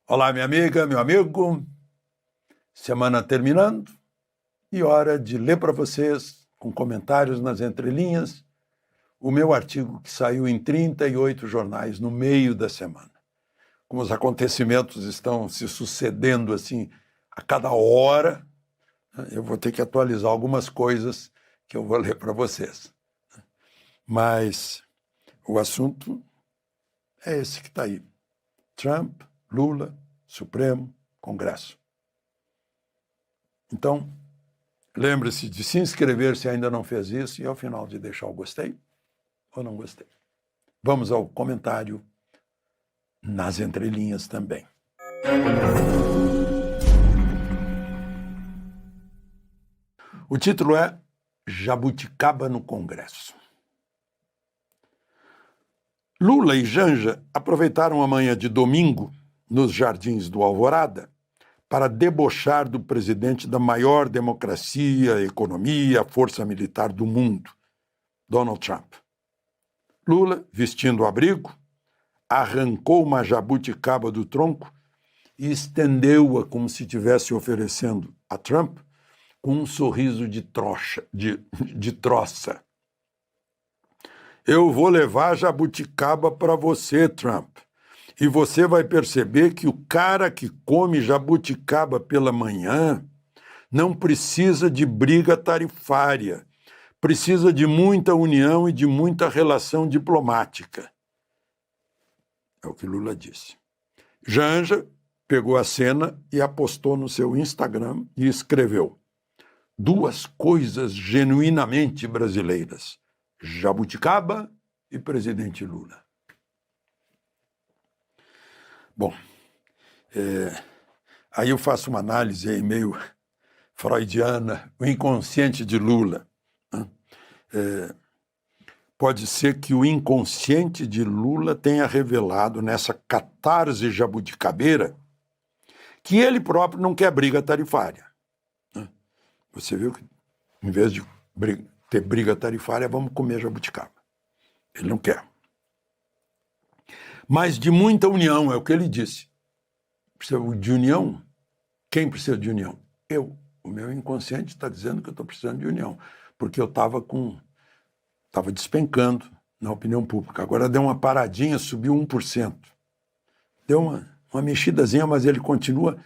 Olá, minha amiga, meu amigo. Semana terminando e hora de ler para vocês, com comentários nas entrelinhas, o meu artigo que saiu em 38 jornais no meio da semana. Como os acontecimentos estão se sucedendo assim a cada hora, eu vou ter que atualizar algumas coisas que eu vou ler para vocês. Mas o assunto é esse que está aí. Trump, Lula, Supremo, Congresso. Então, lembre-se de se inscrever se ainda não fez isso e ao final de deixar o gostei ou não gostei. Vamos ao comentário nas entrelinhas também. O título é Jabuticaba no Congresso. Lula e Janja aproveitaram a manhã de domingo, nos jardins do Alvorada, para debochar do presidente da maior democracia, economia, força militar do mundo, Donald Trump. Lula, vestindo o abrigo, arrancou uma jabuticaba do tronco e estendeu-a como se estivesse oferecendo a Trump com um sorriso de troça. Eu vou levar jabuticaba para você, Trump. E você vai perceber que o cara que come jabuticaba pela manhã não precisa de briga tarifária, precisa de muita união e de muita relação diplomática. É o que Lula disse. Janja pegou a cena e apostou no seu Instagram e escreveu: duas coisas genuinamente brasileiras, jabuticaba e presidente Lula. Bom, aí eu faço uma análise aí meio freudiana, o inconsciente de Lula. Pode ser que o inconsciente de Lula tenha revelado nessa catarse jabuticabeira que ele próprio não quer briga tarifária. Você viu que, em vez de ter briga tarifária, vamos comer jabuticaba. Ele não quer. Mas de muita união, é o que ele disse. Precisa de união? Quem precisa de união? Eu. O meu inconsciente está dizendo que eu estou precisando de união, porque eu estava despencando na opinião pública. Agora deu uma paradinha, subiu 1%. Deu uma mexidazinha, mas ele continua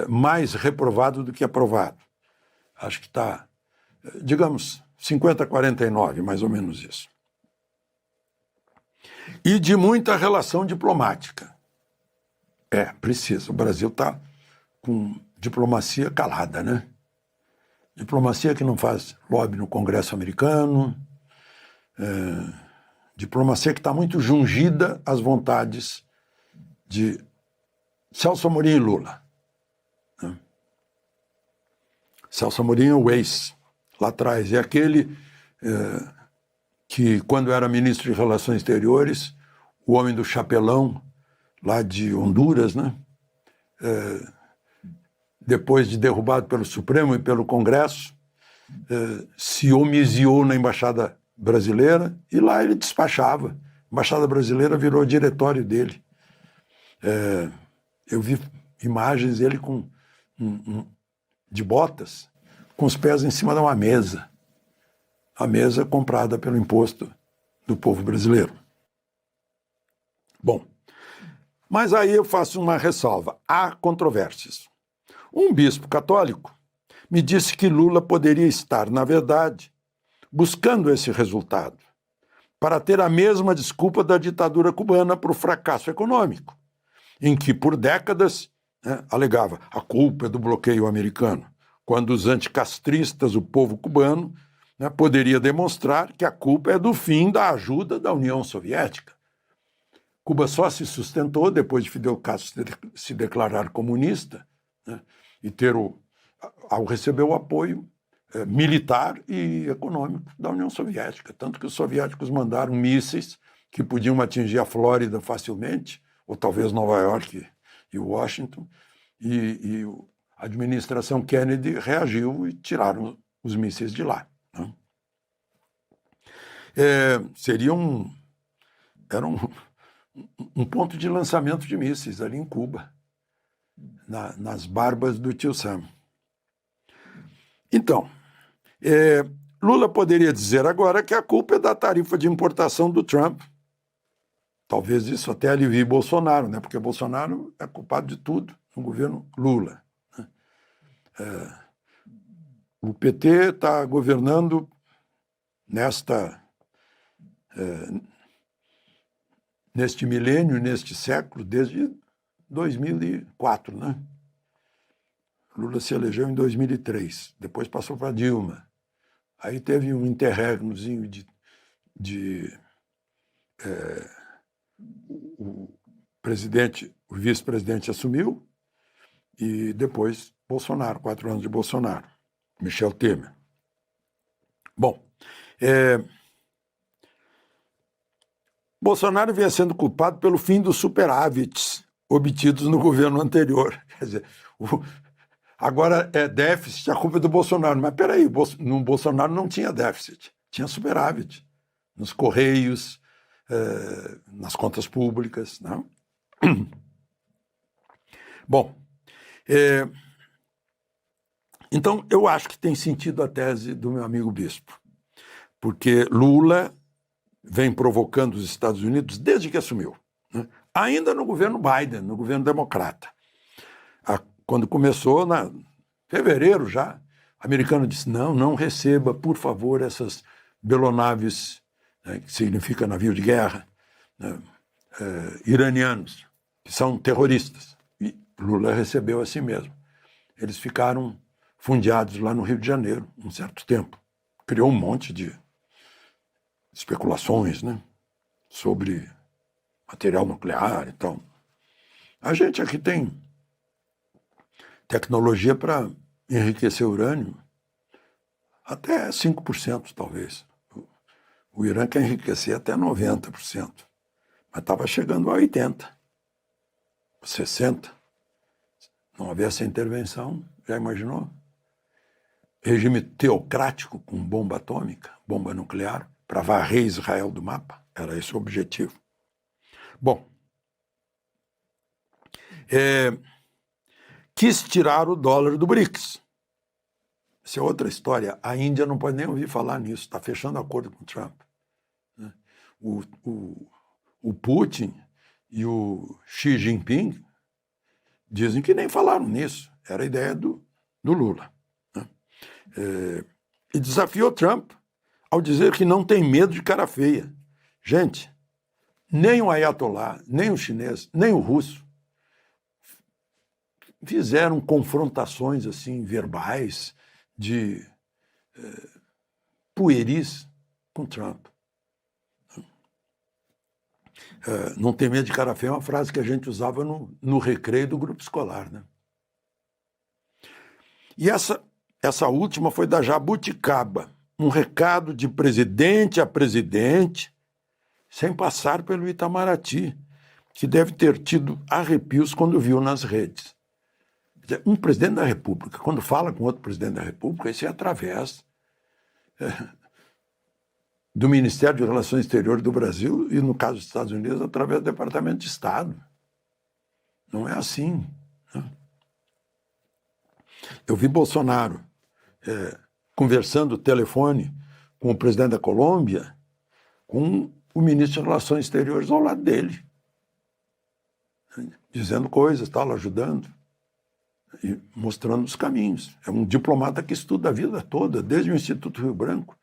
mais reprovado do que aprovado. Acho que está, digamos, 50-49, mais ou menos isso. E de muita relação diplomática. Precisa. O Brasil está com diplomacia calada, né? Diplomacia que não faz lobby no Congresso americano, diplomacia que está muito jungida às vontades de Celso Amorim e Lula. Celso Amorim é o ex, lá atrás. É aquele que, quando era ministro de Relações Exteriores, o homem do chapelão, lá de Honduras, né? Depois de derrubado pelo Supremo e pelo Congresso, se homiziou na Embaixada Brasileira e lá ele despachava. A Embaixada Brasileira virou diretório dele. Eu vi imagens dele de botas, com os pés em cima de uma mesa. A mesa comprada pelo imposto do povo brasileiro. Bom, mas aí eu faço uma ressalva. Há controvérsias. Um bispo católico me disse que Lula poderia estar, na verdade, buscando esse resultado, para ter a mesma desculpa da ditadura cubana para o fracasso econômico, em que, por décadas, alegava a culpa é do bloqueio americano, quando os anticastristas, o povo cubano, poderia demonstrar que a culpa é do fim da ajuda da União Soviética. Cuba só se sustentou depois de Fidel Castro se declarar comunista, e ao receber o apoio militar e econômico da União Soviética. Tanto que os soviéticos mandaram mísseis que podiam atingir a Flórida facilmente, ou talvez Nova York e Washington, e a administração Kennedy reagiu e tiraram os mísseis de lá. Era um ponto de lançamento de mísseis ali em Cuba. nas barbas do tio Sam. Então, Lula poderia dizer agora que a culpa é da tarifa de importação do Trump. Talvez isso até alivie Bolsonaro, né? Porque Bolsonaro é culpado de tudo no governo Lula. O PT está governando neste milênio, neste século, desde 2004, né? Lula se elegeu em 2003, depois passou para Dilma. Aí teve um interregnozinho o vice-presidente assumiu e depois Bolsonaro, 4 anos de Bolsonaro, Michel Temer. Bom, Bolsonaro vinha sendo culpado pelo fim dos superávites obtidos no governo anterior. Quer dizer, agora é déficit, a culpa é do Bolsonaro. Mas peraí, no Bolsonaro não tinha déficit, tinha superávit. Nos Correios, nas contas públicas. Não? Bom, então eu acho que tem sentido a tese do meu amigo Bispo, porque Lula vem provocando os Estados Unidos desde que assumiu, né? Ainda no governo Biden, no governo democrata. Quando começou, em fevereiro já, o americano disse, não receba, por favor, essas belonaves, né, que significa navio de guerra, né, iranianos, que são terroristas. E Lula recebeu assim mesmo. Eles ficaram fundeados lá no Rio de Janeiro, um certo tempo. Criou um monte de especulações, né, sobre material nuclear e tal. A gente aqui tem tecnologia para enriquecer urânio até 5%, talvez. O Irã quer enriquecer até 90%, mas estava chegando a 80%, 60%. Não havia essa intervenção, já imaginou? Regime teocrático com bomba atômica, bomba nuclear, para varrer Israel do mapa. Era esse o objetivo. Bom, quis tirar o dólar do BRICS. Essa é outra história. A Índia não pode nem ouvir falar nisso, está fechando acordo com o Trump. O Putin e o Xi Jinping dizem que nem falaram nisso. Era a ideia do Lula. E desafiou Trump ao dizer que não tem medo de cara feia. Gente, nem o Ayatollah, nem o chinês, nem o russo fizeram confrontações assim verbais de pueris com Trump. Não tem medo de cara feia é uma frase que a gente usava no recreio do grupo escolar, né? E essa última foi da Jabuticaba, um recado de presidente a presidente, sem passar pelo Itamaraty, que deve ter tido arrepios quando viu nas redes. Um presidente da República, quando fala com outro presidente da República, isso é através do Ministério de Relações Exteriores do Brasil e, no caso dos Estados Unidos, através do Departamento de Estado. Não é assim, né? Eu vi Bolsonaro conversando no telefone com o presidente da Colômbia, com o ministro de Relações Exteriores ao lado dele, dizendo coisas, tal, ajudando e mostrando os caminhos. É um diplomata que estuda a vida toda, desde o Instituto Rio Branco,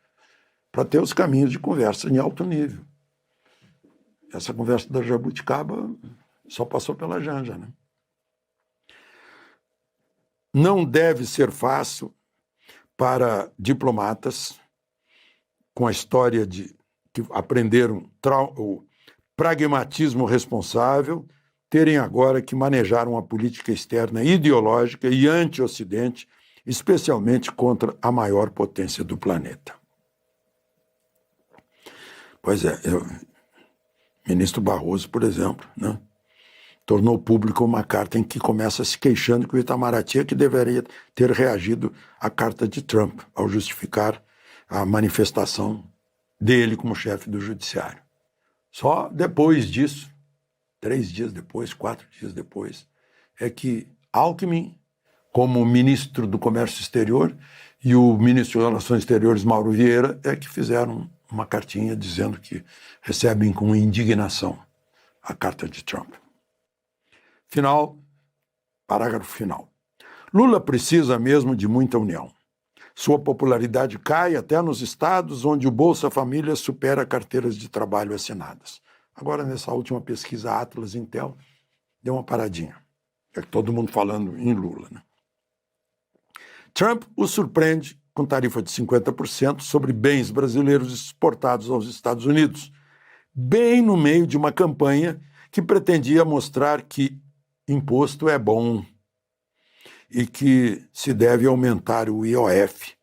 para ter os caminhos de conversa em alto nível. Essa conversa da Jabuticaba só passou pela Janja, né? Não deve ser fácil para diplomatas com a história que aprenderam o pragmatismo responsável, terem agora que manejar uma política externa ideológica e anti-Ocidente, especialmente contra a maior potência do planeta. Pois é, o ministro Barroso, por exemplo, né, tornou público uma carta em que começa se queixando que o Itamaraty é que deveria ter reagido à carta de Trump, ao justificar a manifestação dele como chefe do judiciário. Só depois disso, 3 dias depois, 4 dias depois, é que Alckmin como ministro do Comércio Exterior e o ministro de Relações Exteriores, Mauro Vieira, é que fizeram uma cartinha dizendo que recebem com indignação a carta de Trump. Final, parágrafo final. Lula precisa mesmo de muita união. Sua popularidade cai até nos estados onde o Bolsa Família supera carteiras de trabalho assinadas. Agora, nessa última pesquisa Atlas Intel, deu uma paradinha. É todo mundo falando em Lula, né? Trump o surpreende com tarifa de 50% sobre bens brasileiros exportados aos Estados Unidos, bem no meio de uma campanha que pretendia mostrar que imposto é bom e que se deve aumentar o IOF,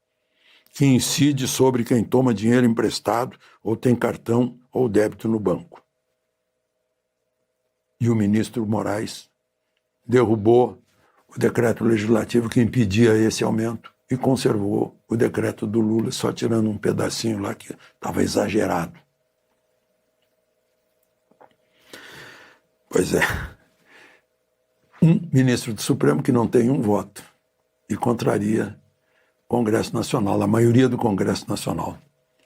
que incide sobre quem toma dinheiro emprestado ou tem cartão ou débito no banco. E o ministro Moraes derrubou o decreto legislativo que impedia esse aumento e conservou o decreto do Lula, só tirando um pedacinho lá que estava exagerado. Pois é, um ministro do Supremo que não tem um voto e contraria o Congresso Nacional, a maioria do Congresso Nacional,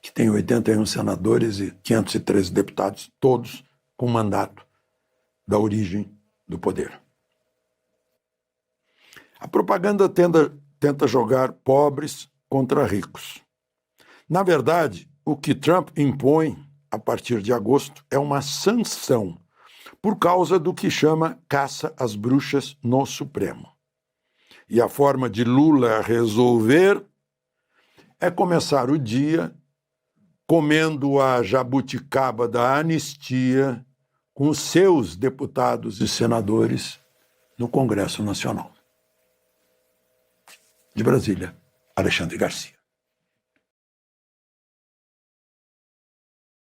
que tem 81 senadores e 513 deputados, todos com mandato da origem do poder. A propaganda tenta jogar pobres contra ricos. Na verdade, o que Trump impõe a partir de agosto é uma sanção por causa do que chama caça às bruxas no Supremo. E a forma de Lula resolver é começar o dia comendo a jabuticaba da anistia com os seus deputados e senadores no Congresso Nacional. De Brasília, Alexandre Garcia.